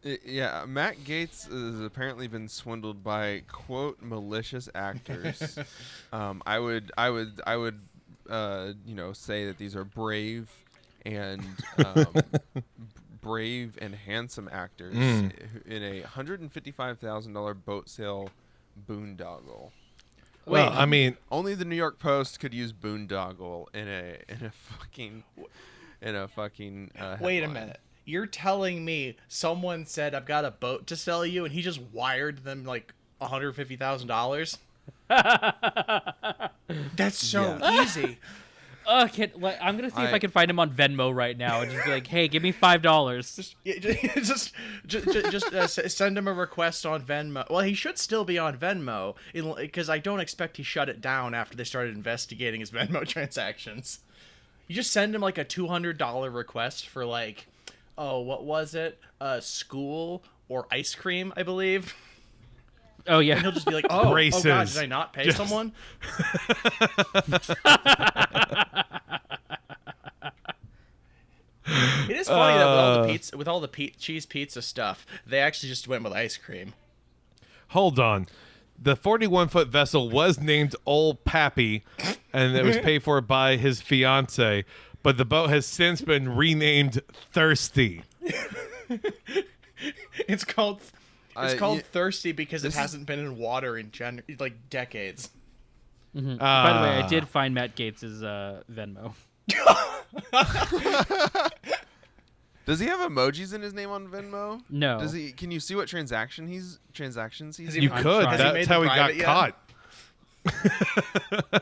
Yeah, Matt Gaetz has apparently been swindled by quote malicious actors. I would say that these are and um, brave and handsome actors in a $155,000 boat sale boondoggle. Well, I mean, Only the New York Post could use boondoggle in a fucking Wait a headline. minute. You're telling me someone said I've got a boat to sell you, and he just wired them like $150,000? That's so easy. I'm gonna see if I can find him on Venmo right now and just be like, "Hey, give me $5." Just send him a request on Venmo. Well, he should still be on Venmo because I don't expect he shut it down after they started investigating his Venmo transactions. You just send him like a $200 request for like, oh, what was it? School or ice cream, I believe. Oh yeah, And he'll just be like, oh God, did I not pay someone? It is funny that with all the cheese pizza stuff, they actually just went with ice cream. hold on. The 41-foot vessel was named Old Pappy, and it was paid for by his fiance, but the boat has since been renamed Thirsty. It's called Thirsty because it is- hasn't been in water in like decades. By the way, I did find Matt Gaetz's Venmo. Does he have emojis in his name on Venmo? No. Does he? Can you see what transactions he's? You I'm could. trying. That's how he got caught.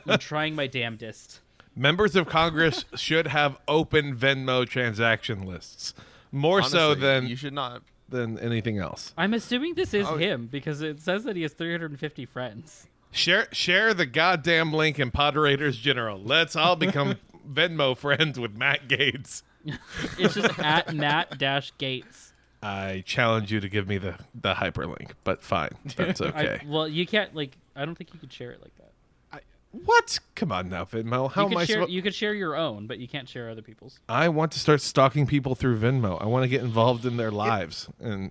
I'm trying my damnedest. Members of Congress should have open Venmo transaction lists. More so Honestly, than you should not. than anything else. I'm assuming this is Oh. him because it says that he has 350 friends. Share the goddamn link in Poderators General. Let's all become Venmo friends with Matt Gaetz. It's just at Matt-Gaetz. I challenge you to give me the hyperlink, but fine. That's okay. Well, you can't I don't think you could share it like that. What? Come on now, Venmo. How am I supposed? You could share your own, but you can't share other people's. I want to start stalking people through Venmo. I want to get involved in their lives and,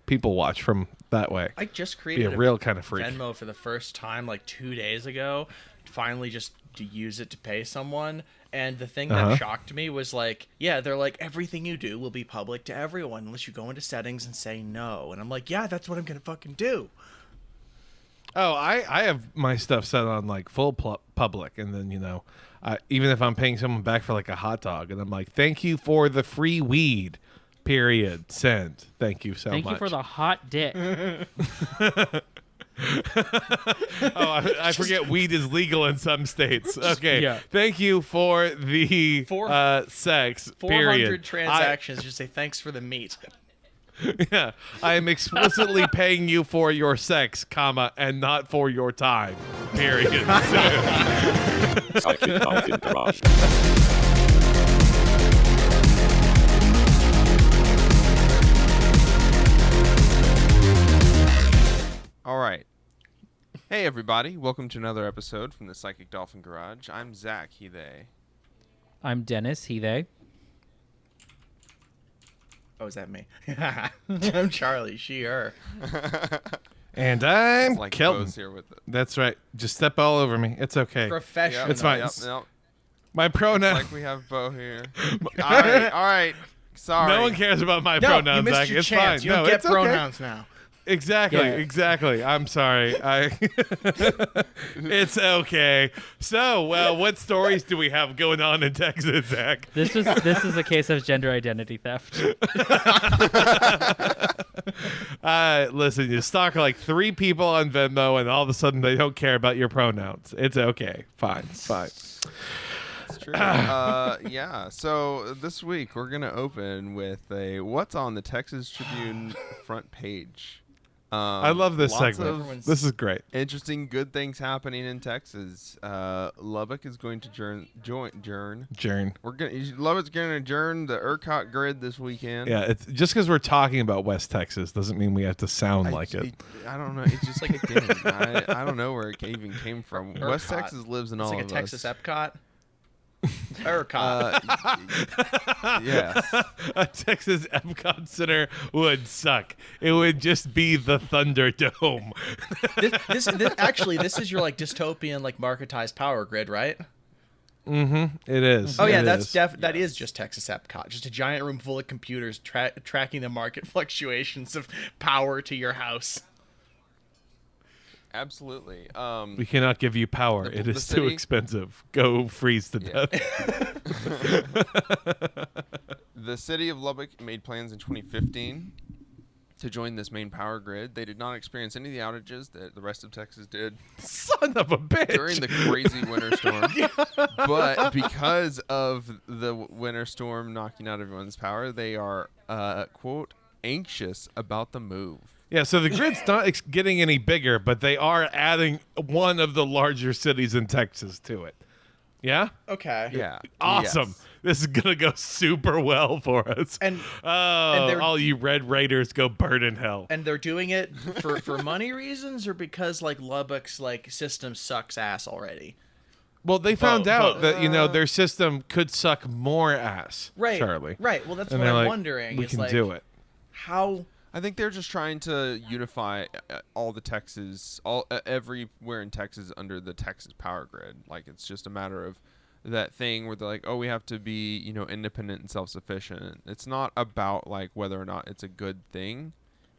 people watch from that way. I just Be created a real kind of freak. Venmo for the first time like 2 days ago. Finally, just to use it to pay someone. And the thing that shocked me was like, yeah, they're like, everything you do will be public to everyone unless you go into settings and say no. And I'm like, yeah, that's what I'm gonna fucking do. Oh, I have my stuff set on like full public, and then even if I'm paying someone back for like a hot dog, and I'm like, thank you for the free weed. Period. Send. Thank you so much. Thank you for the hot dick. I forget weed is legal in some states. Okay. Yeah. Thank you for the sex. 400 Period. transactions. Just say thanks for the meat. Yeah. I am explicitly paying you for your sex, and not for your time. Period. Psychic Dolphin Garage. All right. Hey everybody, welcome to another episode from the Psychic Dolphin Garage. I'm Zach, he, they. I'm Dennis, he, they. Oh, is that me? I'm Charlie, she, her. And I'm Like Kelton. Bo's here with it. That's right. Just step all over me. It's okay. Professional. It's fine. Yep. My pronoun. Like we have Bo here. All right. Sorry. No one cares about my No, pronouns, you missed Zach. your It's chance. fine. You don't No, get it's okay. pronouns now. Exactly. I'm sorry. It's okay. So, what stories do we have going on in Texas, Zach? This is a case of gender identity theft. Listen, you stalk like 3 people on Venmo, and all of a sudden they don't care about your pronouns. It's okay. Fine. That's true. Yeah. So this week we're gonna open with a what's on the Texas Tribune front page. I love this lots segment. of This is great. interesting, good things happening in Texas. Lubbock is going to adjourn. Lubbock's going to adjourn the ERCOT grid this weekend. Yeah, it's just because we're talking about West Texas doesn't mean we have to sound like it. I don't know. It's just like again, I don't know where it even came from. ERCOT. West Texas lives in It's all like a of Texas us. Epcot. ERCOT. Yes. A Texas Epcot Center would suck. It would just be the Thunderdome. This is your like dystopian like marketized power grid, right? It is. Oh yeah, It that's is. that is just Texas Epcot. Just a giant room full of computers tracking the market fluctuations of power to your house. Absolutely. We cannot give you power. It the is too city- expensive. Go freeze to death. The city of Lubbock made plans in 2015 to join this main power grid. They did not experience any of the outages that the rest of Texas did Son of a bitch. during the crazy winter storm. But because of the winter storm knocking out everyone's power, they are, quote, anxious about the move. Yeah, so the grid's not getting any bigger, but they are adding one of the larger cities in Texas to it. Yeah? Okay. Yeah. Awesome. Yes. This is going to go super well for us. And oh, all you Red Raiders go burn in hell. and they're doing it for money reasons or because like Lubbock's like system sucks ass already. Well, they found out but- that, their system could suck more ass, Right. Charlie. Right. Well, that's And what they're I'm like, wondering. we is can like, do it. How? I think they're just trying to unify all the Texas, everywhere in Texas under the Texas power grid. Like it's just a matter of that thing where they're like, oh, we have to be, independent and self-sufficient. It's not about like whether or not it's a good thing.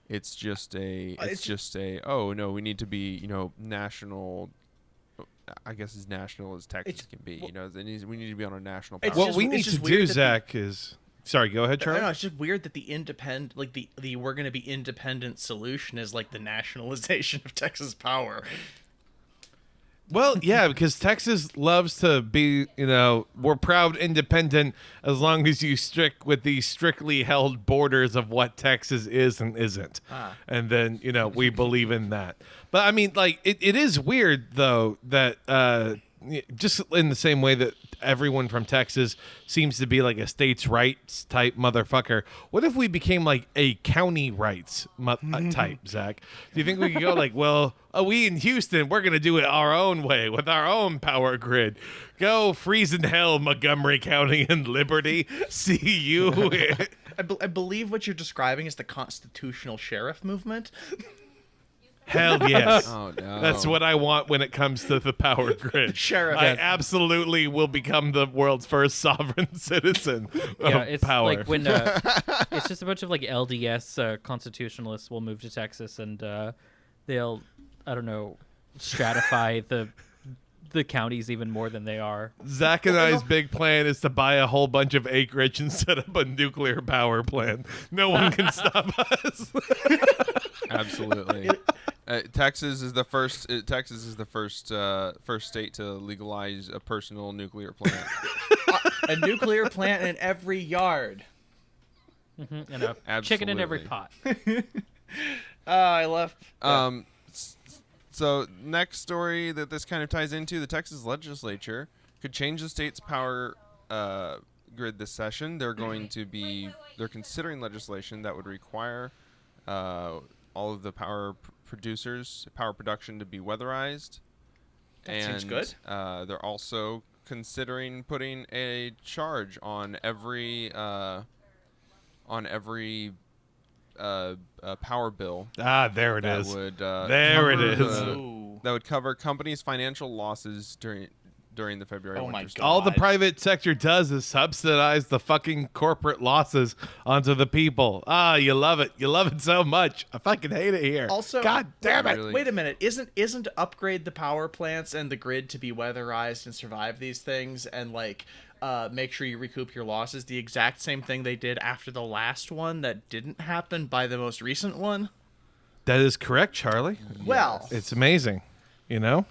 It's just oh no, we need to be, national. I guess as national as Texas can be. We need to be on a national power. It's What just- we it's need just to weird do, that Zach, is... Sorry, go ahead, I Charlie. don't know. It's just weird that the independent, like the we're going to be independent solution is like the nationalization of Texas power. Well, yeah, because Texas loves to be, we're proud independent as long as you stick with the strictly held borders of what Texas is and isn't. And then, we believe in that. But I mean, like, it is weird, though, that just in the same way that everyone from Texas seems to be like a states' rights type motherfucker. What if we became like a county rights type, Zach? Do you think we could go like, well, we in Houston, we're going to do it our own way with our own power grid. Go freeze in hell, Montgomery County and Liberty. See you. I believe what you're describing is the constitutional sheriff movement. Hell yes. Oh no. That's what I want when it comes to the power grid. Sheriff. I absolutely will become the world's first sovereign citizen of Yeah, it's power. like when it's just a bunch of like LDS constitutionalists will move to Texas and they'll, I don't know, stratify the counties even more than they are. Zach and I's big plan is to buy a whole bunch of acreage and set up a nuclear power plant. No one can stop us. Absolutely. Texas is the first. Texas is the first state to legalize a personal nuclear plant. A nuclear plant in every yard. And a chicken in every pot. I love. So next story that this kind of ties into, the Texas legislature could change the state's power grid this session. They're considering legislation that would require all of the power production to be weatherized. That seems good. They're also considering putting a charge on every power bill. There it That is. would There it cover is. Ooh. that would cover companies' financial losses during the February Oh my winter storm. All the God. private sector does is subsidize the fucking corporate losses onto the people. You love it. You love it so much. I fucking hate it here. Also, God damn it. Really? Wait a minute. Isn't upgrade the power plants and the grid to be weatherized and survive these things and like make sure you recoup your losses the exact same thing they did after the last one that didn't happen by the most recent one? That is correct, Charlie. Well, It's amazing. It's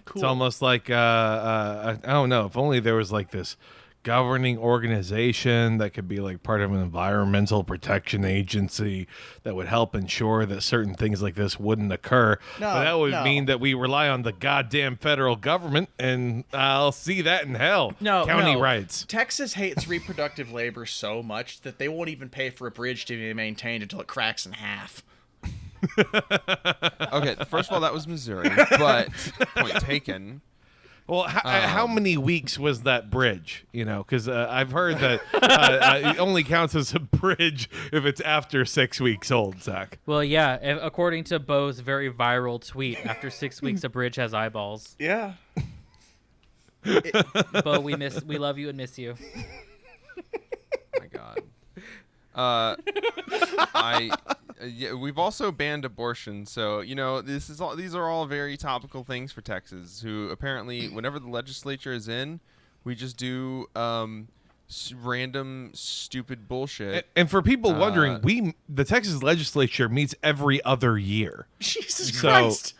cool. almost like I don't know. If only there was like this governing organization that could be like part of an environmental protection agency that would help ensure that certain things like this wouldn't occur. But that would no. mean that we rely on the goddamn federal government, and I'll see that in hell. County rights. Texas hates reproductive labor so much that they won't even pay for a bridge to be maintained until it cracks in half. Okay, first of all, that was Missouri, but point taken. Well, how many weeks was that bridge? You know, because I've heard that it only counts as a bridge if it's after 6 weeks old, Zach. Well, yeah, according to Bo's very viral tweet, after 6 weeks, a bridge has eyeballs. Yeah. Bo, we love you and miss you. My God. Yeah, we've also banned abortion, so these are all very topical things for Texas. Who apparently, whenever the legislature is in, we just do random stupid bullshit. And for people wondering, the Texas legislature meets every other year. Jesus Christ.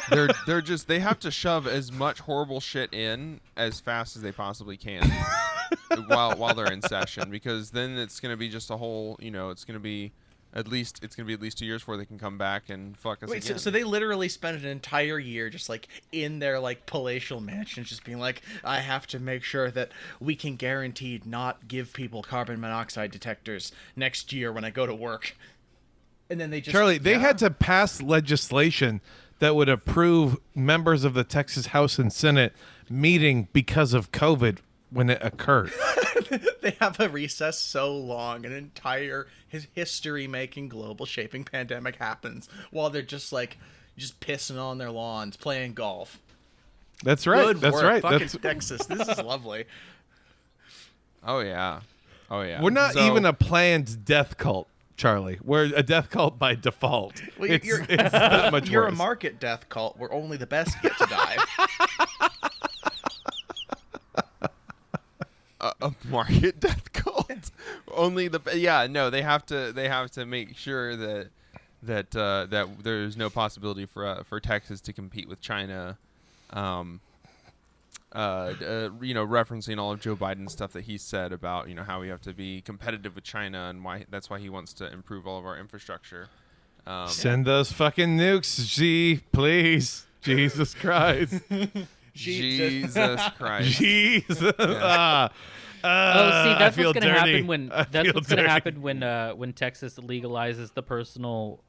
They have to shove as much horrible shit in as fast as they possibly can while they're in session, because then it's going to be just a whole, it's going to be at least 2 years before they can come back and fuck us again. So they literally spent an entire year just in their palatial mansions, just being I have to make sure that we can guaranteed not give people carbon monoxide detectors next year when I go to work. And then they just Charlie, they had to pass legislation that would approve members of the Texas House and Senate meeting because of COVID when it occurred. They have a recess so long, an entire history-making, global-shaping pandemic happens while they're just pissing on their lawns, playing golf. That's right. Good That's work. right. Fucking Texas. This is lovely. Oh yeah. We're not even a planned death cult, Charlie. We're a death cult by default. Well, it's that much you're worse. a market death cult where only the best get to die. A market death cult. Only they have to make sure that there's no possibility for Texas to compete with China. Referencing all of Joe Biden's stuff that he said about how we have to be competitive with China, and that's why he wants to improve all of our infrastructure. Send those fucking nukes, G, please. Jesus Christ. Jesus Christ. Jesus. Yeah. That's what's going to happen when dirty. when Texas legalizes the personal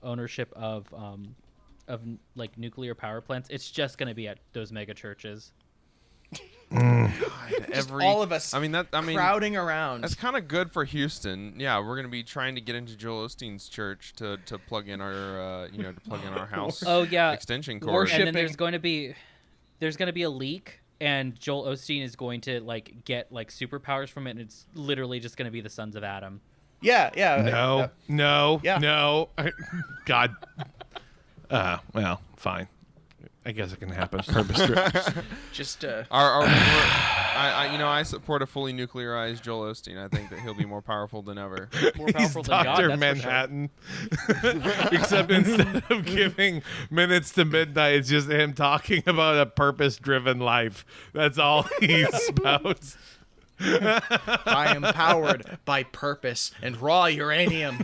ownership of nuclear power plants. It's just going to be at those mega churches. All of us crowding around. That's kind of good for Houston. Yeah, we're gonna be trying to get into Joel Osteen's church to plug in our house. Oh yeah, extension cord. Worship. And then there's going to be a leak, and Joel Osteen is going to get superpowers from it, and it's literally just going to be the Sons of Adam. Yeah. No. Yeah. God. Well, fine. I guess it can happen. Purpose. Just I support a fully nuclearized Joel Osteen. I think that he'll be more powerful than ever. More powerful He's than God, Dr. that's Manhattan. Except instead of giving minutes to midnight, it's just him talking about a purpose-driven life. That's all he spouts. I am powered by purpose and raw uranium.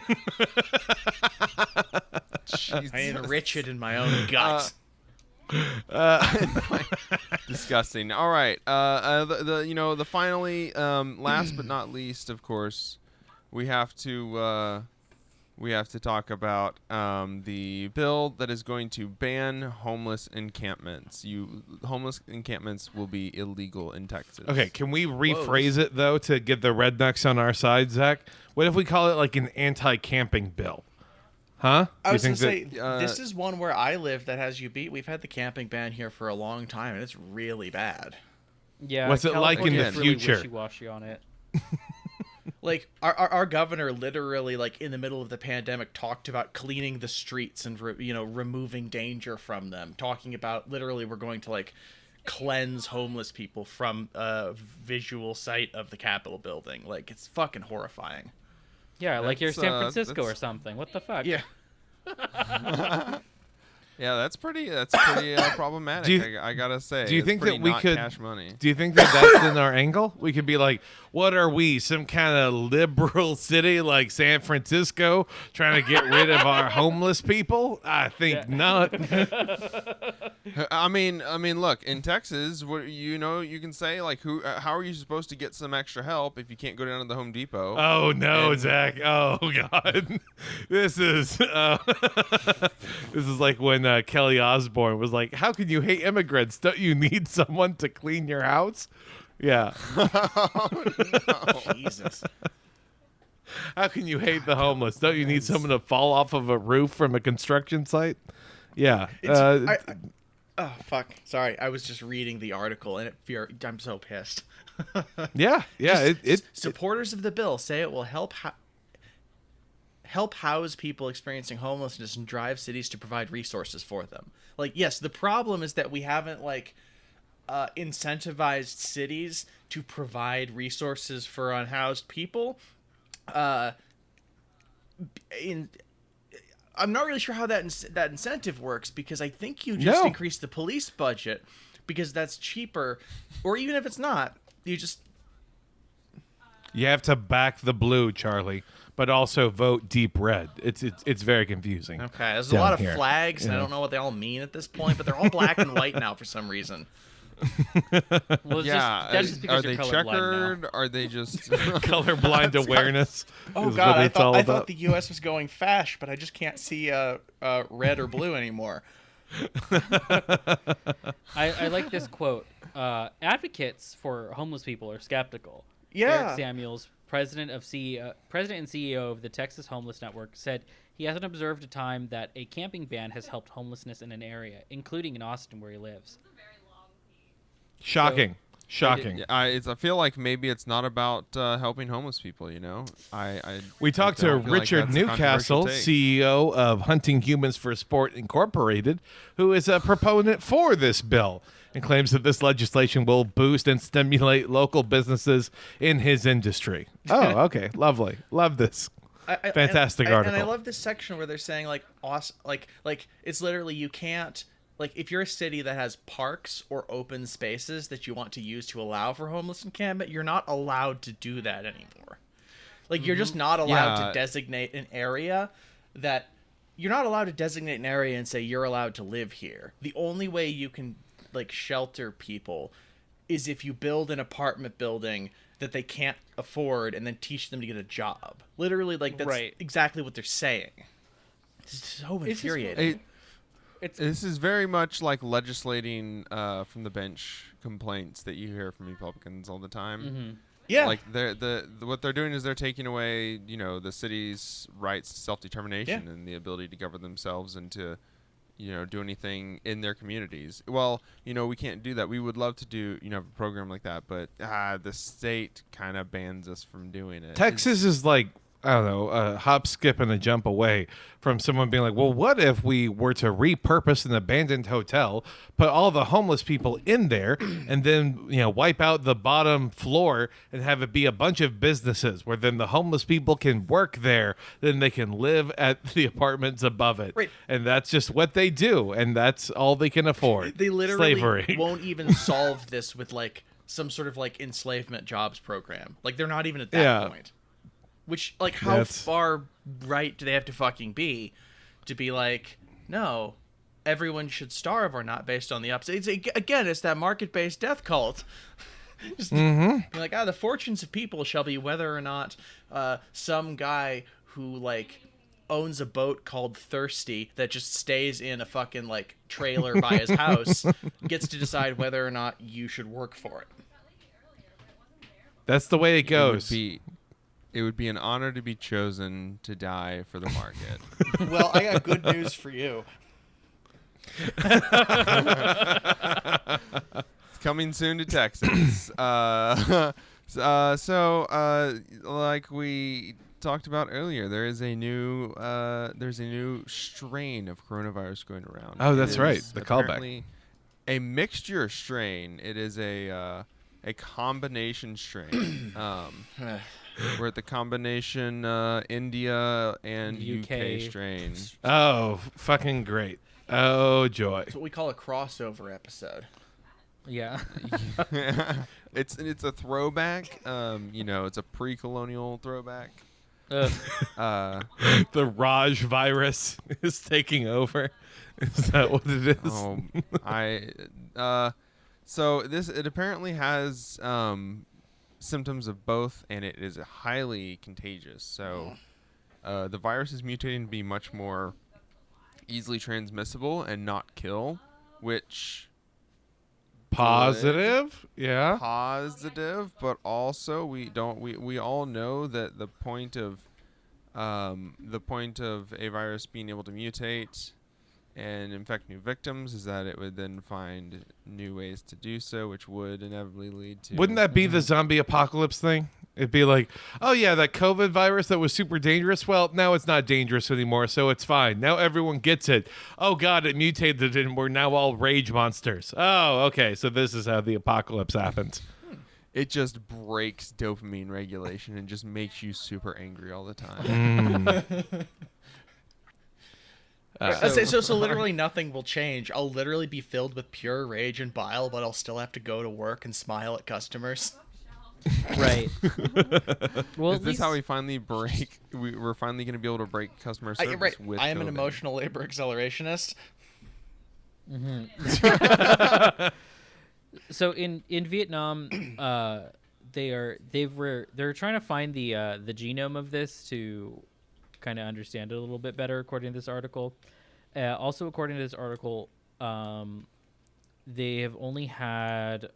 I enrich it in my own guts. Disgusting. All right. The finally, last but not least, of course, we have to talk about the bill that is going to ban homeless encampments. Homeless encampments will be illegal in Texas. Okay, can we rephrase it though to get the rednecks on our side, Zach? What if we call it an anti-camping bill? Huh? I was going to say, this is one where I live that has you beat. We've had the camping ban here for a long time, and it's really bad. Yeah. What's it like in the really future? Wishy-washy on it. Our governor literally, in the middle of the pandemic, talked about cleaning the streets and removing danger from them. Talking about literally we're going to cleanse homeless people from a visual sight of the Capitol building. It's fucking horrifying. Yeah, you're San Francisco or something. What the fuck? Yeah. Yeah, that's pretty problematic. I gotta say. Do you think that we could? Cash money. Do you think that that's in our angle? We could be like, what are we? Some kind of liberal city like San Francisco trying to get rid of our homeless people? I think not. I mean, look, in Texas, you can say how are you supposed to get some extra help if you can't go down to the Home Depot? Oh no, Zach! Oh God, this is this is like when when Kelly Osbourne was like, "How can you hate immigrants? Don't you need someone to clean your house?" Yeah. Jesus. How can you hate the homeless? Don't you need someone to fall off of a roof from a construction site? Yeah. Oh fuck! Sorry, I was just reading the article and I'm so pissed. Yeah. Supporters of the bill say it will help house people experiencing homelessness and drive cities to provide resources for them. Like, yes, the problem is that we haven't incentivized cities to provide resources for unhoused people. I'm not really sure how that incentive works, because I think you just increase the police budget because that's cheaper, or even if it's not, you have to back the blue, Charlie, but also vote deep red. It's very confusing. Okay, there's a lot of flags, and I don't know what they all mean at this point, but they're all black and white now for some reason. Well, that's just because are they checkered? Are they just colorblind awareness? Oh God, I thought the U.S. was going fash, but I just can't see red or blue anymore. I like this quote. Advocates for homeless people are skeptical. Yeah. Eric Samuels, president and CEO of the Texas Homeless Network, said he hasn't observed a time that a camping ban has helped homelessness in an area, including in Austin, where he lives. Shocking. I feel like maybe it's not about helping homeless people. We talked to Richard Newcastle, CEO of Hunting Humans for Sport Incorporated, who is a proponent for this bill and claims that this legislation will boost and stimulate local businesses in his industry. Oh, okay, lovely, love this. Fantastic article. And I love this section where they're saying awesome, it's literally you can't. If you're a city that has parks or open spaces that you want to use to allow for homeless encampment, you're not allowed to do that anymore. You're just not allowed to designate an area that you're not allowed to designate an area and say you're allowed to live here. The only way you can shelter people is if you build an apartment building that they can't afford and then teach them to get a job. Literally, that's exactly what they're saying. It's so infuriating. This is very much like legislating from the bench complaints that you hear from Republicans all the time. Mm-hmm. Yeah, what they're doing is they're taking away the city's rights to self-determination and the ability to govern themselves and to do anything in their communities. Well, we can't do that. We would love to do a program like that, but the state kind of bans us from doing it. Texas is I don't know, a hop, skip, and a jump away from someone being like, well, what if we were to repurpose an abandoned hotel, put all the homeless people in there, and then, wipe out the bottom floor and have it be a bunch of businesses where then the homeless people can work there, then they can live at the apartments above it. Right. And that's just what they do, and that's all they can afford. They literally Slavery. won't even solve this with some sort of enslavement jobs program. They're not even at that point. Which, how far right do they have to fucking be to be no, everyone should starve or not based on the ups? Again, it's that market-based death cult. Just be the fortunes of people shall be whether or not some guy who, owns a boat called Thirsty that just stays in a fucking, trailer by his house gets to decide whether or not you should work for it. That's the way it goes. It would be an honor to be chosen to die for the market. Well, I got good news for you. It's coming soon to Texas. Like we talked about earlier, there's a new strain of coronavirus going around. Oh, that's right. The callback. A mixture strain. It is a combination strain. We're at the combination India and UK strain. Oh, fucking great. Oh, joy. It's what we call a crossover episode. Yeah. It's a throwback. It's a pre-colonial throwback. The Raj virus is taking over. Is that what it is? So it apparently has symptoms of both, and it is highly contagious. So the virus is mutating to be much more easily transmissible and not kill, which Positive, yeah. positive, but also we all know that the point of a virus being able to mutate and infect new victims is that it would then find new ways to do so, which would inevitably lead to. Wouldn't that be the zombie apocalypse thing? It'd be like, oh yeah, that COVID virus that was super dangerous. Well, now it's not dangerous anymore, so it's fine. Now everyone gets it. Oh god, it mutated and we're now all rage monsters. Oh, okay, so this is how the apocalypse happens. It just breaks dopamine regulation and just makes you super angry all the time. So literally nothing will change. I'll literally be filled with pure rage and bile, but I'll still have to go to work and smile at customers. Right. Well, Is at this least, how we finally break? We're finally going to be able to break customer service with I am an COVID. emotional labor accelerationist. so in Vietnam, they're trying to find the genome of this to kind of understand it a little bit better, according to this article. Also, according to this article, they have only had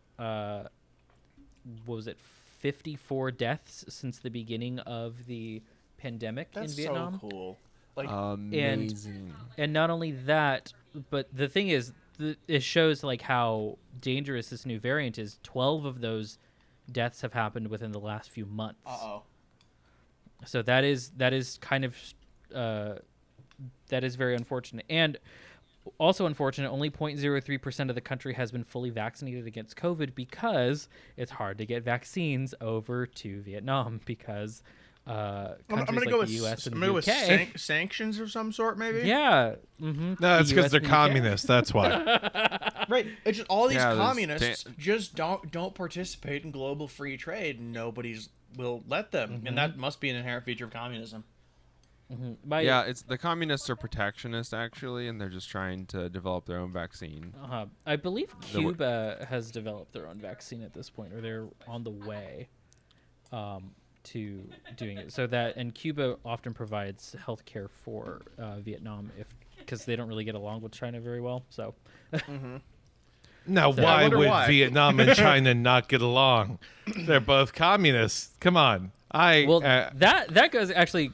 54 deaths since the beginning of the pandemic That's in Vietnam. so cool. Like, Amazing. And not only that, but the thing is, it shows like how dangerous this new variant is. 12 of those deaths have happened within the last few months. uh-oh. So that is kind of that is very unfortunate. And also unfortunate, only 0.03% of the country has been fully vaccinated against COVID because it's hard to get vaccines over to Vietnam because countries I'm gonna like go the with US and I'm the gonna UK. go with sanctions of some sort, maybe. Yeah. Mm-hmm. No, it's because they're communists. That's why. Right. It's just all these Yeah, there's communists just don't participate in global free trade, and nobody's will let them, and that must be an inherent feature of communism. Yeah, it's the communists are protectionist actually, and they're just trying to develop their own vaccine. I believe Cuba has developed their own vaccine at this point, or they're on the way to doing it. So that, and Cuba often provides healthcare for Vietnam because they don't really get along with China very well. So. Now, I why wonder would why. Vietnam and China not get along? They're both communists. Come on. That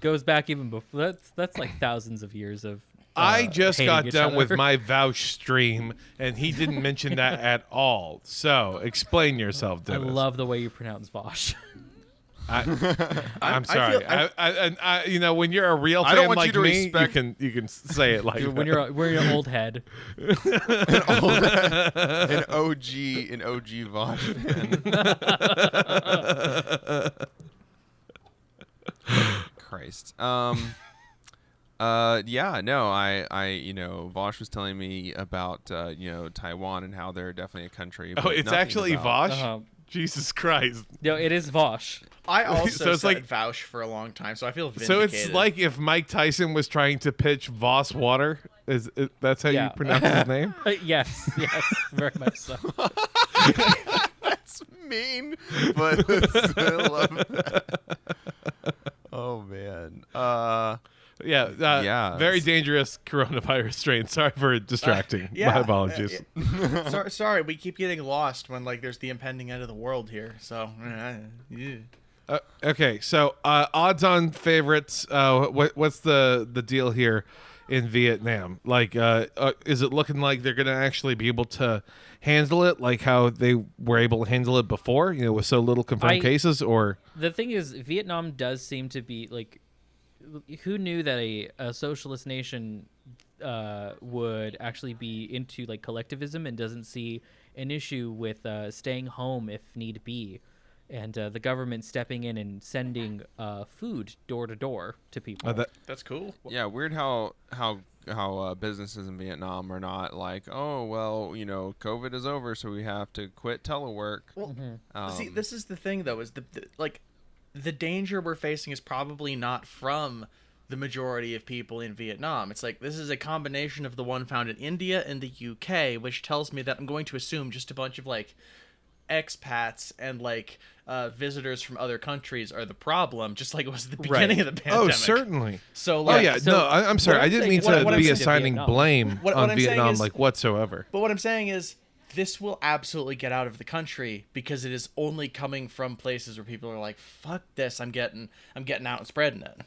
goes back even before. That's like thousands of years of. I just hating got each done other. with my vouch stream, and he didn't mention that at all. So, explain yourself, I Dennis. love the way you pronounce Vosh. I'm sorry. You know, when you're a real I fan don't want like you to me, respect- you can say it like when that. you're an old head. An OG Vosh fan. Christ. Yeah, no, Vosh was telling me about Taiwan and how they're definitely a country. Oh, but it's nothing actually about- Vosh? Jesus Christ. No, it is Vosh. I also So it's said like- vouch for a long time, so I feel So vindicated. it's like if Mike Tyson was trying to pitch Voss Water. That's how Yeah. you pronounce his name? Yes, very much so. That's mean, but I love that. Oh man. Yeah. Very dangerous coronavirus strain. Sorry for distracting. My apologies. Sorry, we keep getting lost when there's the impending end of the world here. So, yeah. Okay, so odds on favorites. What's the deal here in Vietnam? Like, is it looking like they're going to actually be able to handle it, like how they were able to handle it before? You know, with so little confirmed cases. Or the thing is, Vietnam does seem to be like. Who knew that a socialist nation would actually be into like collectivism and doesn't see an issue with staying home if need be, and the government stepping in and sending food door to door to people. That's cool. Yeah, weird how businesses in Vietnam are not like, oh well, COVID is over, so we have to quit telework. Well, see, this is the thing though, is the danger we're facing is probably not from the majority of people in Vietnam. It's like this is a combination of the one found in India and the UK, which tells me that I'm going to assume just a bunch of expats and like visitors from other countries are the problem, just like it was at the beginning of the pandemic. Oh, certainly. So Oh like, yeah, so no, I'm sorry. what I I'm didn't saying mean is- to what I'm be saying- assigning Vietnam. blame What on I'm saying Vietnam is- like whatsoever. But what I'm saying is, this will absolutely get out of the country because it is only coming from places where people are like, "Fuck this! I'm getting out and spreading it."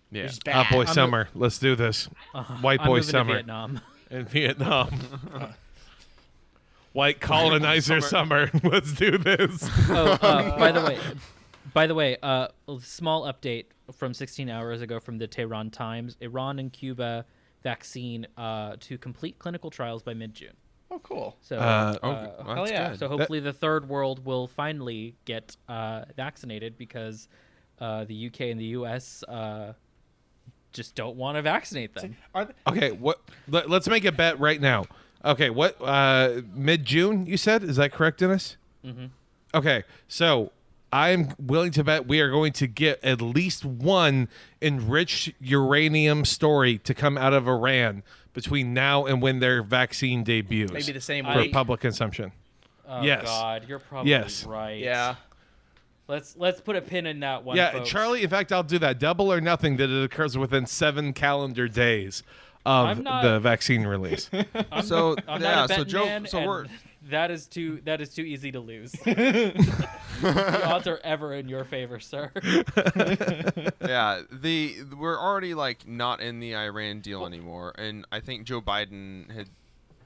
Yeah. It's Hot bad. boy summer. Let's do this. White I'm boy moving to summer Vietnam. in Vietnam. White colonizer summer. Let's do this. Oh, by the way, a small update from 16 hours ago from the Tehran Times: Iran and Cuba vaccine to complete clinical trials by mid-June. Oh, cool. So, Well, hell that's yeah. good. so hopefully the third world will finally get vaccinated because the UK and the US just don't want to vaccinate them. Are they, Okay, let's make a bet right now. Okay, what mid-June you said? Is that correct, Dennis? Mhm. Okay, so I'm willing to bet we are going to get at least one enriched uranium story to come out of Iran between now and when their vaccine debuts. maybe the same for week? public consumption. Oh Yes. God, you're probably Yes. right. Yeah. Let's put a pin in that one. Yeah, folks. Charlie, in fact, I'll do that. Double or nothing that it occurs within 7 calendar days of I'm not- the vaccine release. So I'm yeah, not a so betting Joe, man, so and we're that is too easy to lose. The odds are ever in your favor, sir. yeah, we're already like not in the Iran deal anymore, and I think Joe Biden had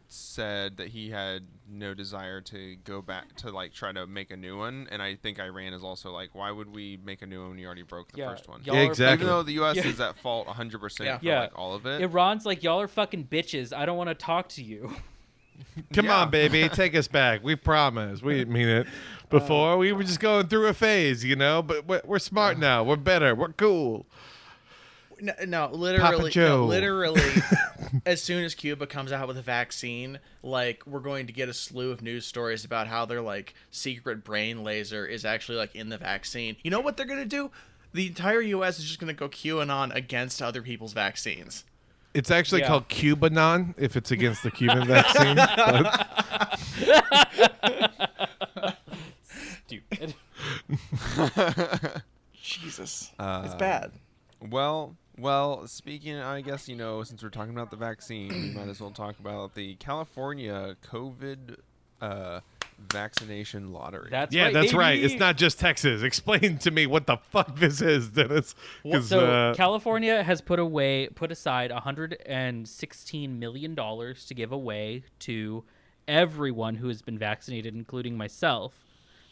said that he had no desire to go back to like try to make a new one, and I think Iran is also like, why would we make a new one when you already broke the Yeah, first one? y'all Yeah, are exactly. Even though the U.S. Yeah. is at fault 100% Yeah. for Yeah. like all of it. Iran's like, y'all are fucking bitches. I don't want to talk to you. Come Yeah. on, baby, take us back. We promise. We didn't mean it before. We were just going through a phase, you know. But we're smart now. We're better. We're cool. No, literally, Joe. as soon as Cuba comes out with a vaccine, like we're going to get a slew of news stories about how their like secret brain laser is actually like in the vaccine. You know what they're gonna do? The entire U.S. is just gonna go QAnon against other people's vaccines. It's actually Yeah. called Cubanon if it's against the Cuban vaccine. Stupid. Jesus, it's bad. Well, speaking, I guess, since we're talking about the vaccine, we might as well talk about the California COVID vaccination lottery. That's Yeah, right, that's right. baby. It's not just Texas. Explain to me what the fuck this is, Dennis. 'Cause, So California has put aside $116 million to give away to everyone who has been vaccinated, including myself.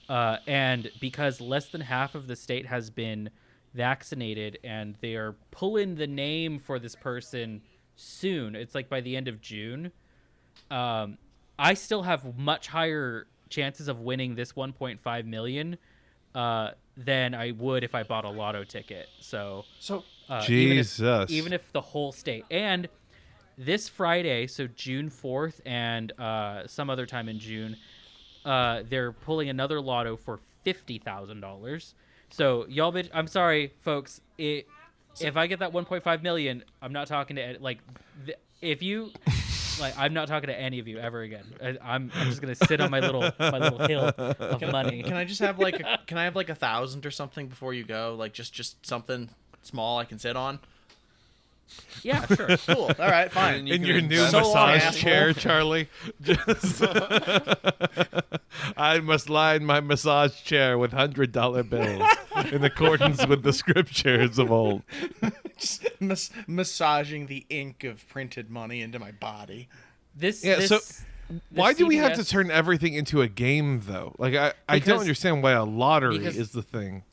And because less than half of the state has been vaccinated, and they are pulling the name for this person soon. It's like by the end of June. I still have much higher chances of winning this 1.5 million than I would if I bought a lotto ticket. So Jesus. even if the whole state, and this Friday, so June 4th, and some other time in June, they're pulling another lotto for $50,000. So y'all, I'm sorry, folks. If I get that 1.5 million, I'm not talking to if you. I'm not talking to any of you ever again. I'm just gonna sit on my little hill of money. Can I just have like can I have like 1,000 or something before you go? Like just something small I can sit on. Yeah, sure. Cool. All right, fine. And you in can your new invest- So long, massage asshole. chair, Charlie. Just I must line my massage chair with $100 bills in accordance with the scriptures of old. Just massaging the ink of printed money into my body. Why do we have to CVS turn everything into a game, though? Like, I don't Because- understand why a lottery because- is the thing.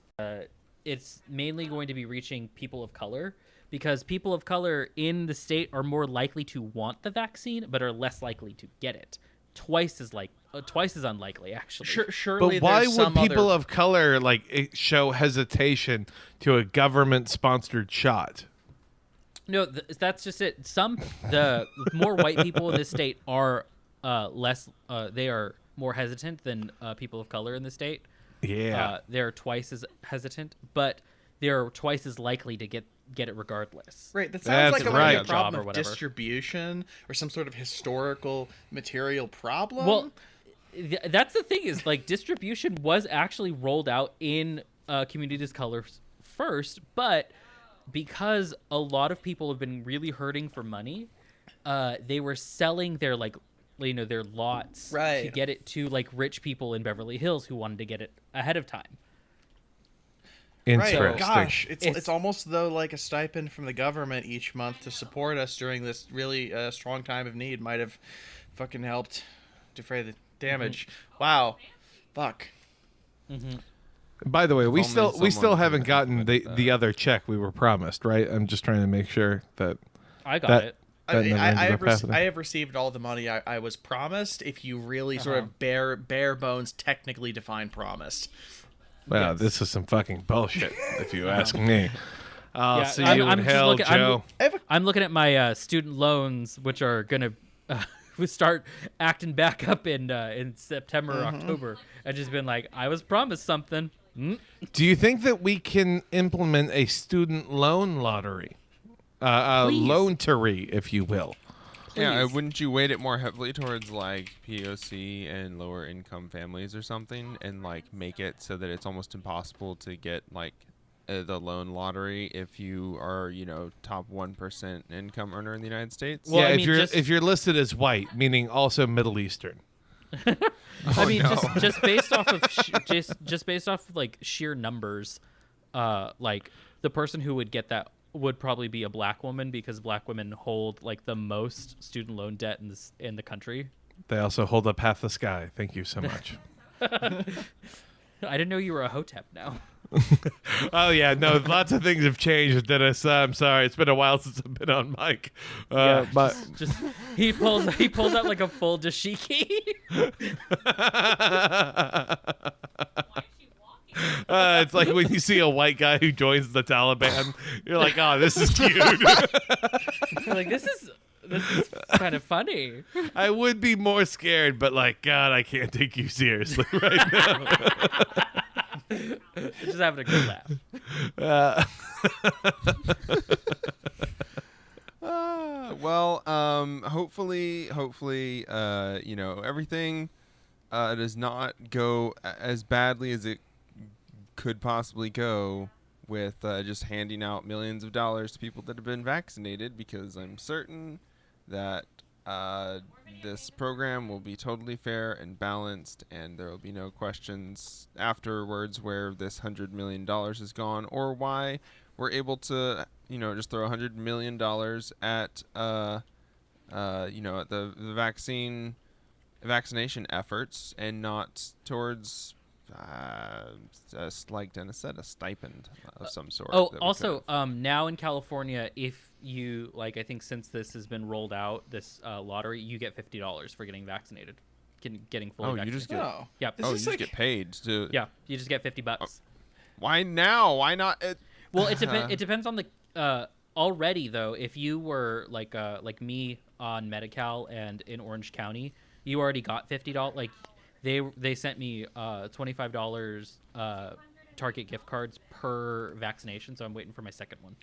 It's mainly going to be reaching people of color, because people of color in the state are more likely to want the vaccine, but are less likely to get it. Twice as unlikely, actually. Surely But why there's would some people other... of color show hesitation to a government-sponsored shot? No, that's just it. The more white people in this state are less. They are more hesitant than people of color in the state. Yeah. They're twice as hesitant, but they're twice as likely to get it regardless. Right, that sounds That's like right. a problem Job or of whatever. distribution or some sort of historical material problem. Well, that's the thing is like distribution was actually rolled out in communities colors first, but because a lot of people have been really hurting for money, they were selling their their lots to Right. get it to like rich people in Beverly Hills who wanted to get it ahead of time. Interesting. Right. Gosh, it's It's- almost though like a stipend from the government each month to support us during this really strong time of need might have fucking helped defray the damage. Wow. Fuck. By the way, we only still someone haven't could gotten implement the that. other check we were promised, right? I'm just trying to make sure that I got that it. that never ended up happening. I have received all the money I was promised. If you really sort of bare bones technically define promised. Wow, Yes. this is some fucking bullshit, if you ask me. I'll Yeah, see I'm- you I'm in just hell, looking- I'm- Joe. I'm looking at my student loans, which are gonna start acting back up in September, or October. I just been like, I was promised something. Do you think that we can implement a student loan lottery? A Please. loan-tory, if you will. Yeah, Please. wouldn't you weight it more heavily towards like POC and lower income families or something, and like make it so that it's almost impossible to get like the loan lottery if you are, top 1% income earner in the United States? Well, yeah, I if mean, you're just- if you're listed as white, meaning also Middle Eastern. I mean, no. just based off of just based off of, like sheer numbers, like the person who would get that would probably be a black woman because black women hold like the most student loan debt in the country. They also hold up half the sky. Thank you so much. I didn't know you were a hotep now. Oh yeah, no, lots of things have changed, Dennis. I'm sorry, it's been a while since I've been on mic. Yeah, But just he pulls out like a full dashiki. it's like when you see a white guy who joins the Taliban, you're like, oh, this is cute. Like this is kind of funny. I would be more scared, but like, God, I can't take you seriously right now. Just having a good laugh. Hopefully, everything does not go as badly as it could possibly go with just handing out millions of dollars to people that have been vaccinated, because I'm certain that this program will be totally fair and balanced, and there will be no questions afterwards where this $100 million is gone, or why we're able to, just throw $100 million at, at the vaccination efforts, and not towards, like Dennis said, a stipend of some sort. Oh, that we also, could've- now in California, if you I think since this has been rolled out, this lottery, you get $50 for getting vaccinated, getting fully vaccinated. you just get. Oh. Yep. This Oh, you is just like- get paid to. Yeah, you just get $50. Why now? Why not? Well, it depends on the already though. If you were like me on Medi-Cal and in Orange County, you already got $50. Like they sent me $25 Target gift cards per vaccination, so I'm waiting for my second one.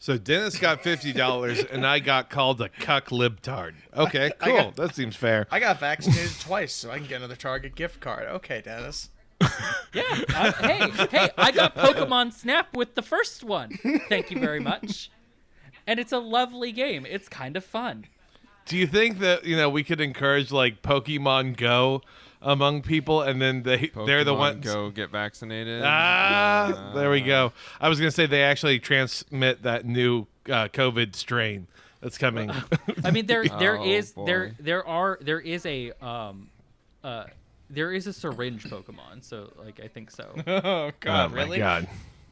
So Dennis got $50, and I got called a cuck libtard. Okay, I cool. got- That seems fair. I got vaccinated twice, so I can get another Target gift card. Okay, Dennis. Yeah. Hey, I got Pokemon Snap with the first one. Thank you very much. And it's a lovely game. It's kind of fun. Do you think that we could encourage like Pokemon Go among people, and then they're the Pokemon ones? Go get vaccinated. There we go. I was gonna say they actually transmit that new COVID strain that's coming. I mean, there Oh, is boy. there is a syringe Pokemon. So like I think so. Oh God, oh really? my God.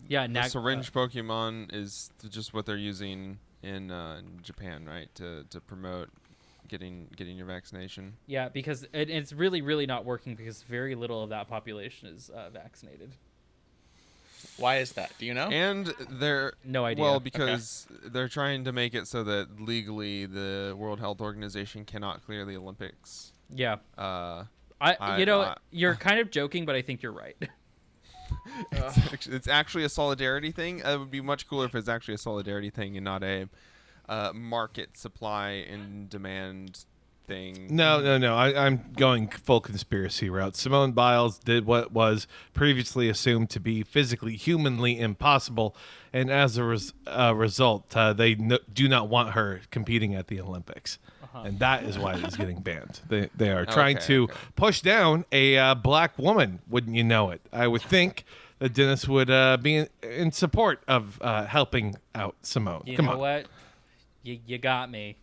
Yeah, The syringe Pokemon is just what they're using in Japan, right? To promote getting your vaccination. Yeah, because it's really not working because very little of that population is vaccinated. Why is that? Do you know? And they're No idea. Well, Okay. because they're trying to make it so that legally the World Health Organization cannot clear the Olympics. Yeah, I- you're kind of joking, but I think you're right. It's actually a solidarity thing. It would be much cooler if it's actually a solidarity thing and not a market supply and demand thing. No. I'm going full conspiracy route. Simone Biles did what was previously assumed to be physically, humanly impossible, and as a result, they do not want her competing at the Olympics. And that is why it's getting banned. They are trying to push down a black woman, wouldn't you know it? I would think that Dennis would be in support of helping out Simone. You Come know on. what? You got me.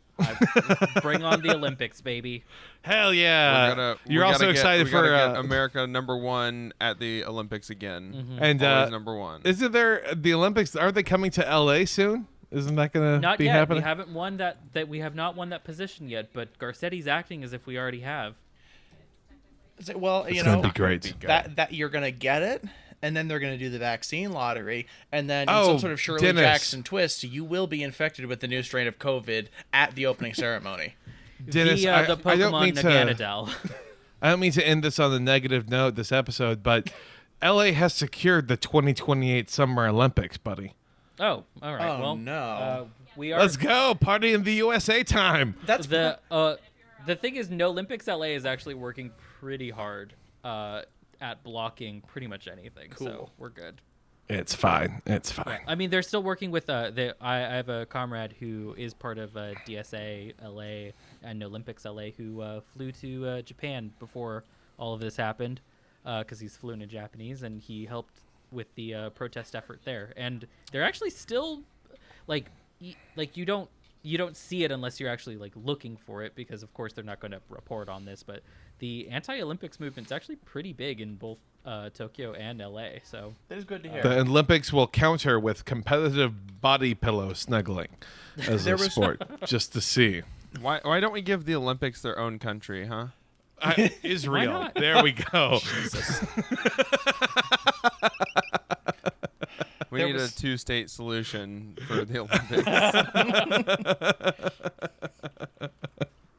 Bring on the Olympics, baby. Hell yeah. You're also excited for get America #1 at the Olympics again. And always #1. Isn't there the Olympics? Are they coming to LA soon? Isn't that going to Not be yet. happening? We haven't won that we have not won that position yet, but Garcetti's acting as if we already have. Well, It's going to be great. that you're gonna get it, and then they're gonna do the vaccine lottery, and then in Oh, some sort of Shirley Dennis. Jackson twist, you will be infected with the new strain of COVID at the opening ceremony. Dennis, Via the I don't Pokemon mean to. Naganadel. I don't mean to end this on a negative note this episode, but LA has secured the 2028 Summer Olympics, buddy. Oh, all right. Oh, well, no. We are. Let's go party in the USA time. That's The thing is, No Olympics LA is actually working pretty hard at blocking pretty much anything. So Cool. we're good. It's fine. It's fine. I mean, they're still working with I have a comrade who is part of DSA LA and No Olympics LA who flew to Japan before all of this happened because he's fluent in Japanese, and he helped with the protest effort there. And they're actually still like you don't see it unless you're actually like looking for it, because of course they're not going to report on this, but the anti-Olympics movement's actually pretty big in both Tokyo and LA. So that is good to hear. The Olympics will counter with competitive body pillow snuggling as a sport, just to see. Why don't we give the Olympics their own country, huh? Israel. not? There we go. We There need was- a 2-state solution for the Olympics.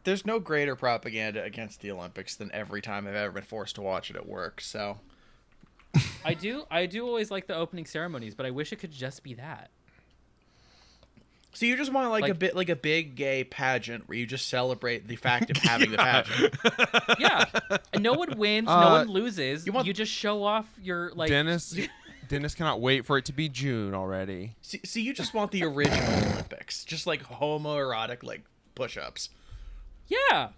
There's no greater propaganda against the Olympics than every time I've ever been forced to watch it at work. So I do always like the opening ceremonies, but I wish it could just be that. So you just want like a big gay pageant where you just celebrate the fact of having the pageant. Yeah, and no one wins, no one loses. You just show off your like. Dennis cannot wait for it to be June already. See, you just want the original Olympics, just like homoerotic like push-ups. Yeah.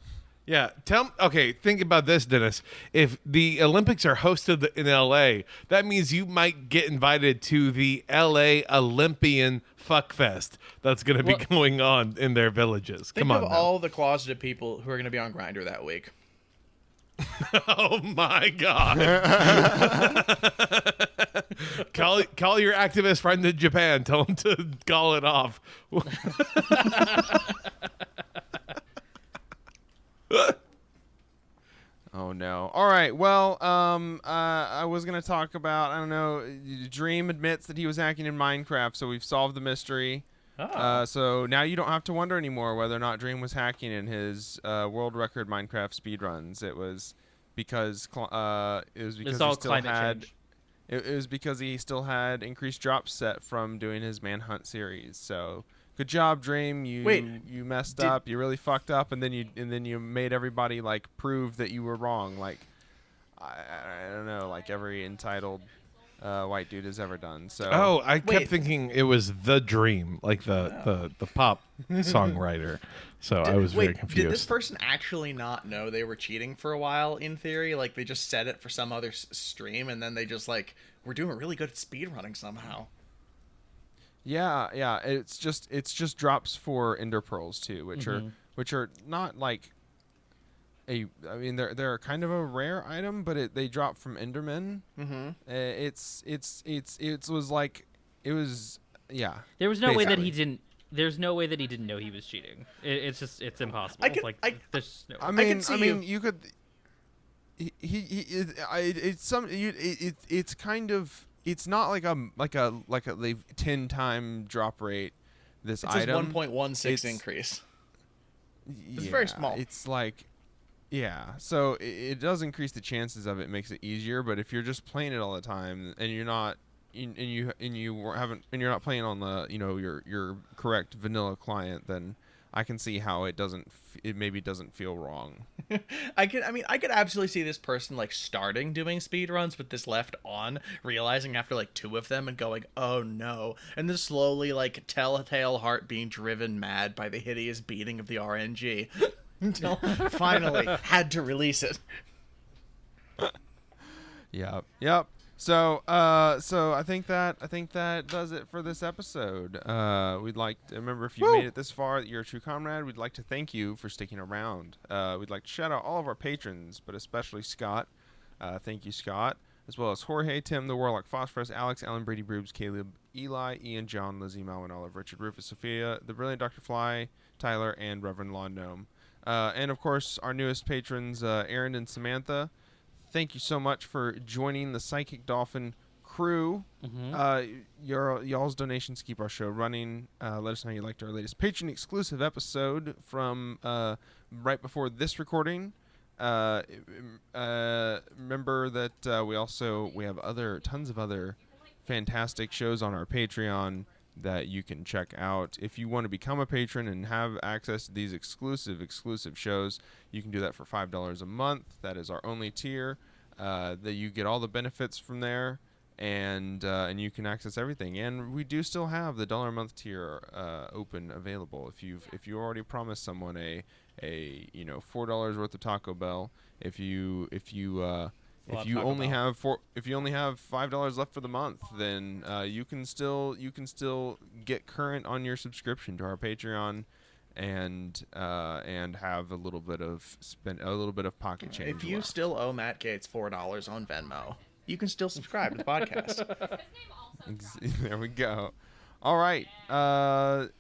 Yeah, think about this, Dennis. If the Olympics are hosted in LA, that means you might get invited to the LA Olympian Fuckfest that's going to be going on in their villages. Think Come on of now. all the closeted people who are going to be on Grindr that week. Oh my God. Call your activist friend in Japan. Tell him to call it off. Oh no! All right. Well, I was gonna talk about, I don't know. Dream admits that he was hacking in Minecraft, so we've solved the mystery. So now you don't have to wonder anymore whether or not Dream was hacking in his world record Minecraft speedruns. It was because It's all climate change. It was because he still had increased drop set from doing his Manhunt series. So good job, Dream. You messed up. You really fucked up, and then you made everybody like prove that you were wrong. Like I don't know, like every entitled white dude has ever done. So I kept thinking it was The Dream, like the pop songwriter. So I was very confused. Did this person actually not know they were cheating for a while, in theory? Like, they just said it for some other stream, and then they just, like, we're doing really good at speedrunning somehow. Yeah. It's just drops for ender pearls too, which are not like I mean they're kind of a rare item, but they drop from endermen. Mm-hmm. It was like it was yeah. There was no way that basically. he didn't. There's no way that he didn't know he was cheating. It's impossible. There's no. I mean, you could. It's kind of. It's not like a 10-time drop rate. This It's item. his 1.16 increase. It's very small. It's like, yeah. So it does increase the chances of it. Makes it easier. But if you're just playing it all the time and you're not. You're not playing on the your correct vanilla client, then I can see how it maybe doesn't feel wrong. I could absolutely see this person like starting doing speed runs with this left on, realizing after like 2 of them and going, oh no, and then slowly like telltale heart being driven mad by the hideous beating of the RNG until finally had to release it. Yep. So I think that does it for this episode. We'd like to remember, if you made it this far, that you're a true comrade. We'd like to thank you for sticking around. We'd like to shout out all of our patrons, but especially Scott. Thank you, Scott, as well as Jorge, Tim, the Warlock, Phosphorus, Alex, Alan, Brady, Brubes, Caleb, Eli, Ian, John, Lizzie, Malwin, Olive, Richard, Rufus, Sophia, the Brilliant Dr. Fly, Tyler, and Reverend Lawn Gnome. And of course, our newest patrons, Aaron and Samantha. Thank you so much for joining the Psychic Dolphin crew. Y'all's donations keep our show running. Let us know you liked our latest patron exclusive episode from right before this recording. Remember that we have tons of other fantastic shows on our Patreon that you can check out. If you want to become a patron and have access to these exclusive shows, you can do that for $5 a month. That is our only tier. That you get all the benefits from there, and you can access everything. And we do still have the $1 a month tier open, available. If you already promised someone a $4 worth of Taco Bell, if you only have $5 left for the month, then you can still get current on your subscription to our Patreon, and have a little bit of pocket change. If you left. still owe Matt Gaetz $4 on Venmo, you can still subscribe to the podcast. There we go. All right.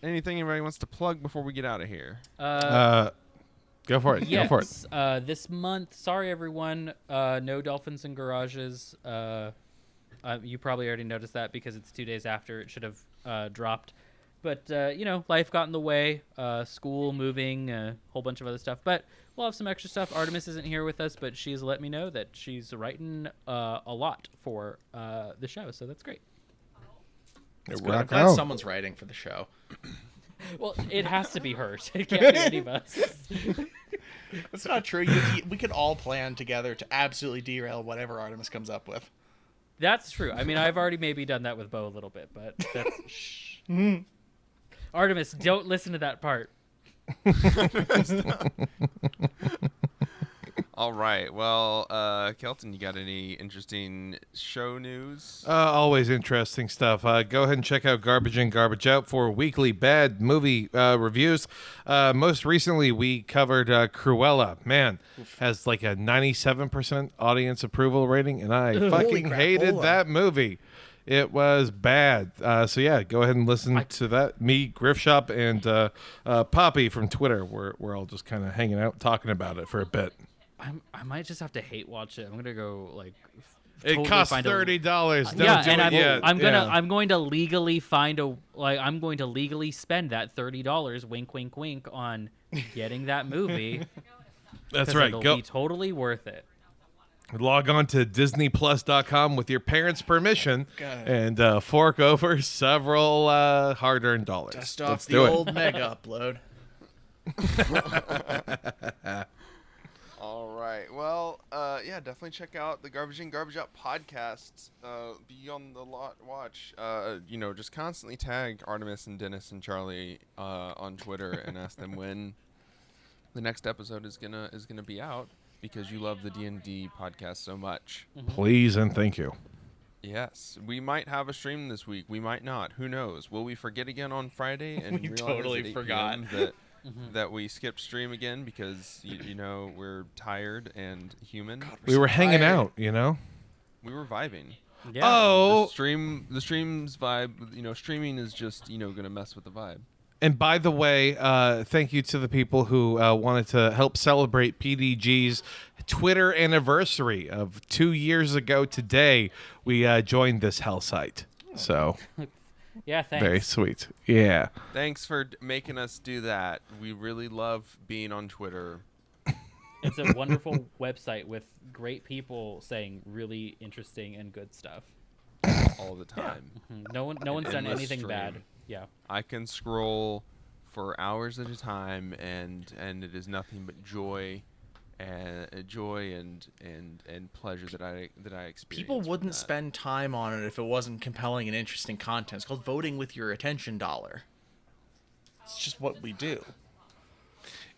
Anything anybody wants to plug before we get out of here? Go for it. Yes. Go for it. This month, sorry everyone, no Dolphins in Garages. You probably already noticed that because it's 2 days after it should have dropped. But, life got in the way, school, moving, a whole bunch of other stuff. But we'll have some extra stuff. Artemis isn't here with us, but she's let me know that she's writing a lot for the show, so that's great. I'm glad someone's writing for the show. Well, it has to be hers. It can't be any of us. That's not true. We could all plan together to absolutely derail whatever Artemis comes up with. That's true. I mean, I've already maybe done that with Bo a little bit, but that's... shh. Artemis, don't listen to that part. All right. Well, Kelton, you got any interesting show news? Always interesting stuff. Go ahead and check out Garbage In, Garbage Out for weekly bad movie reviews. Most recently, we covered Cruella. Man, has like a 97% audience approval rating, and I fucking hated that movie. It was bad. So yeah, go ahead and listen to that. Me, Griff Shop, and Poppy from Twitter. We're all just kind of hanging out talking about it for a bit. I might just have to hate watch it. I'm gonna go like. It costs $30. Don't do and it yet. I'm going to legally find I'm going to legally spend that $30. Wink, wink, wink on getting that movie. That's right. It'll be totally worth it. Log on to DisneyPlus.com with your parents' permission and fork over several hard-earned dollars. Dust off the old mega upload. All right. Well, yeah, definitely check out the Garbage In, Garbage Out podcast. Be on the watch. Just constantly tag Artemis and Dennis and Charlie on Twitter and ask them when the next episode is gonna be out, because you love the D&D podcast so much. Please and thank you. Yes, we might have a stream this week. We might not. Who knows? Will we forget again on Friday and We realize totally at 8 forgot. PM that we skipped stream again because we're tired and human. God, We were hanging tired. out, We were vibing. Yeah. Oh, The stream's vibe. Streaming is just gonna mess with the vibe. and by the way, thank you to the people who wanted to help celebrate PDG's Twitter anniversary of 2 years ago today. We joined this hell site. So Yeah, thanks. very sweet. Yeah. Thanks for making us do that. We really love being on Twitter. It's a wonderful website with great people saying really interesting and good stuff. all the time. No one's done endless anything stream. bad. Yeah. I can scroll for hours at a time, and it is nothing but joy and pleasure that I experience. People from wouldn't that. spend time on it if it wasn't compelling and interesting content. It's called voting with your attention dollar. It's just what we do.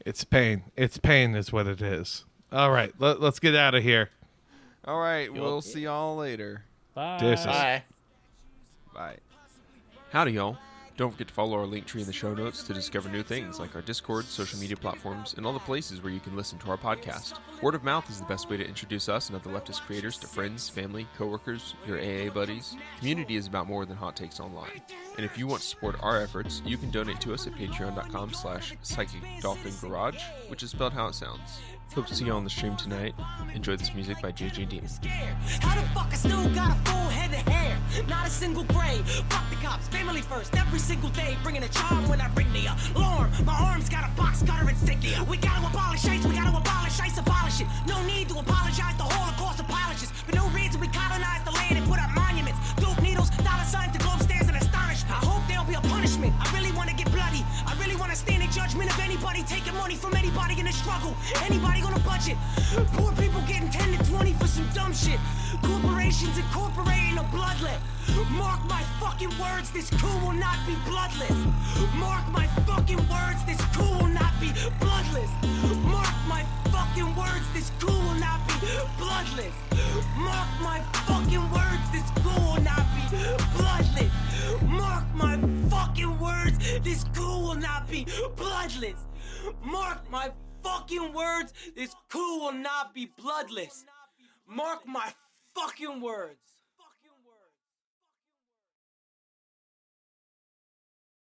It's pain. It's pain is what it is. All right, let's get out of here. All right, we'll see y'all later. Bye. Deuces. Bye. Bye. Howdy, y'all. Don't forget to follow our link tree in the show notes to discover new things like our Discord, social media platforms, and all the places where you can listen to our podcast. Word of mouth is the best way to introduce us and other leftist creators to friends, family, coworkers, your AA buddies. Community is about more than hot takes online. And if you want to support our efforts, you can donate to us at patreon.com/psychicdolphingarage, which is spelled how it sounds. Hope to see you on the stream tonight. Enjoy this music by JJ Denis. How the fuck I still got a full head of hair? Not a single gray. Fuck the cops, family first, every single day. Bringing a charm when I ring the alarm. My arms got a box cutter insignia. We gotta abolish ICE, we gotta abolish ICE, abolish it. No need to apologize, the Holocaust apologists. For no reason we colonized the land and put up monuments. Dope needles, dollar signs, the globe stands in astonishment. I hope there'll be a punishment. I really wanna get bloody. I really wanna stand in judgment of anybody taking money from anybody in the struggle. Anybody on a budget. Poor people getting 10 to 20 for some dumb shit. Corporations incorporating a bloodlet. Mark my fucking words, this coup will not be bloodless. Mark my fucking words, this coup will not be bloodless. Mark my fucking words, this coup will not be bloodless. Mark my fucking words, this coup will not be bloodless. Mark my fucking words, this coup will not be bloodless. Mark my fucking words, this coup will not be bloodless. Mark my fucking words.